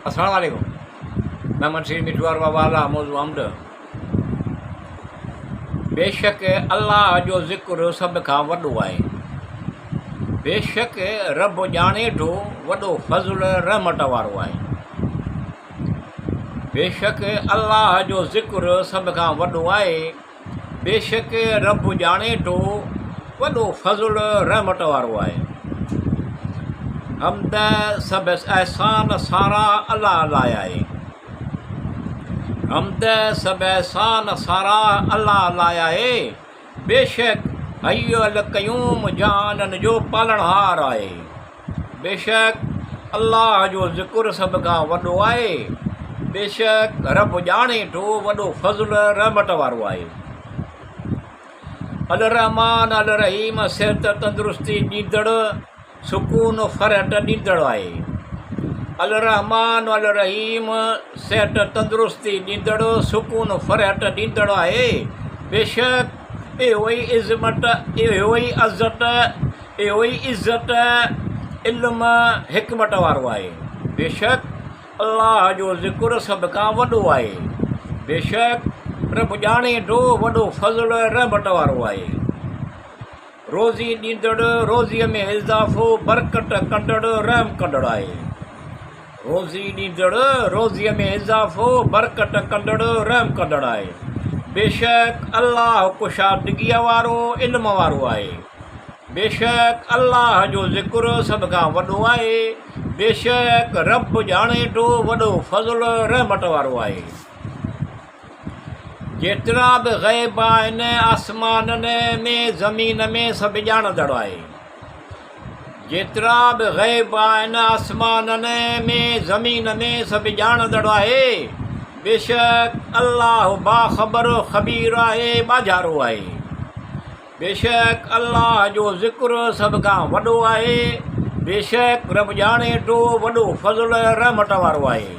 अस्सलाम वालेकुम। मैं मुंशी मिठू वाला मौजू अमद। बेशक अल्लाह जो ज़िक्र सभ खां वॾो आहे। बेशक रब ॼाणे थो वॾो फज़ल रहमत वारो आहे। बेशक अल्लाह जो ज़िक्र सभ खां वॾो आहे। बेशक रब ॼाणे थो वॾो फज़ल रहमत वारो आहे। हमद सभु अहसान सारा अल्लाह लाइ आहे। हमद सभु अहसान सारा अल्लाह लाइ आहे। बेशक हय्य अल क़यूम जानन जो पालनहार आहे। बेशक अल्लाह जो ज़िक्र सभ खां वॾो आहे। बेशक रब ॼाणे थो वॾो फज़ल रहमत वारो आहे। अल रहमान अल रहीम सिहत तंदुरुस्ती ॾींदड़ सुकून फ़रहत ॾींदड़ आहे। अल रहमान अल रहीम सिहत तंदुरुस्ती ॾींदड़ सुकून फ़रहत ॾींदड़ आहे। बेशक इहो ई इज़मत, इहो ई अज़त, इहो ई इज़त, इल्म हिकमत वारो आहे। बेशक अल्लाह जो ज़िक्र सभ खां वॾो आहे। बेशक रब ॼाणे थो वॾो फज़ल रहमत वारो आहे। रोज़ी ॾींदड़, रोज़ीअ में इज़ाफ़ो बरकत कंदड़, रहम कंदड़ आहे। रोज़ी ॾींदड़, रोज़ीअ में इज़ाफ़ो बरकत कंदड़, रहम कंदड़ आहे। बेशक अल्लाह कुशादगीअ वारो, इल्म वारो आहे। बेशक अल्लाह जो ज़िक्र सभ खां वॾो आहे। बेशक रब ॼाणे थो वॾो फज़ल रहमत वारो आहे। जेतिरा बि ग़ैब आहिनि आसमाननि में, ज़मीन में, सभु ॼाणंदड़ आहे। जेतिरा बि ग़ैब आहिनि आसमाननि में, ज़मीन में, सभु ॼाणंदड़ आहे। बेशक अल्लाह बाख़बर ख़बीर आहे, ॿाझारो आहे। बेशक अल्लाह जो ज़िक्र सभ खां वॾो आहे। बेशक रब ॼाणे थो वॾो फज़ल रहमत वारो आहे।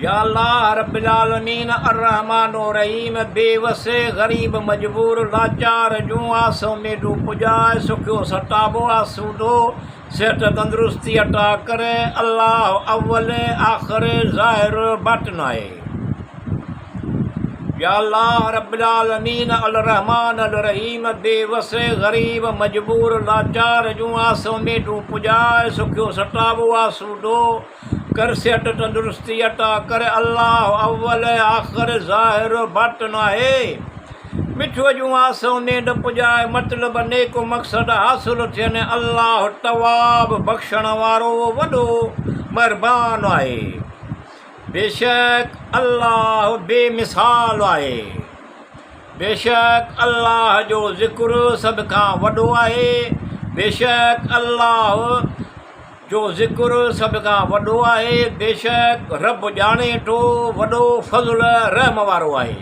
या अल्लाह रब्बिल आलमीन अर्रहमान रहीम बेवस ग़रीब मजबूर लाचार जूं आसों में डूब पुजाए सुखियो सताबो आसूदो सिहत तंदुरुस्ती अता करे। अल्लाह अव्वल आख़िर ज़ाहिर बातिन आहे। या अल्लाह रब्बिल आलमीन अल रहमान अल रहीम बेवस ग़रीब मजबूर लाचार जूं आसों में डूब पुजाए सुखियो सताबो आसूदो कर सिहत तंदुरुस्ती अता करे। अल्लाह अव्वल आख़िर ज़ाहिर बातिन आहे। मिठूअ जूं आसों में न पुॼाए मतिलब नेक मक़सद हासिल थियनि। अल्लाह तवाब बख़्शण वारो वॾो महिरबान आहे। बेशक अल्लाह बेमिसाल आहे। बेशक अल्लाह जो ज़िक्र सभ खां वॾो आहे। बेशक अल्लाह जो ज़िक्र सभ खां वॾो आहे। बेशक रब ॼाणे थो वॾो फज़ल रहम वारो आहे।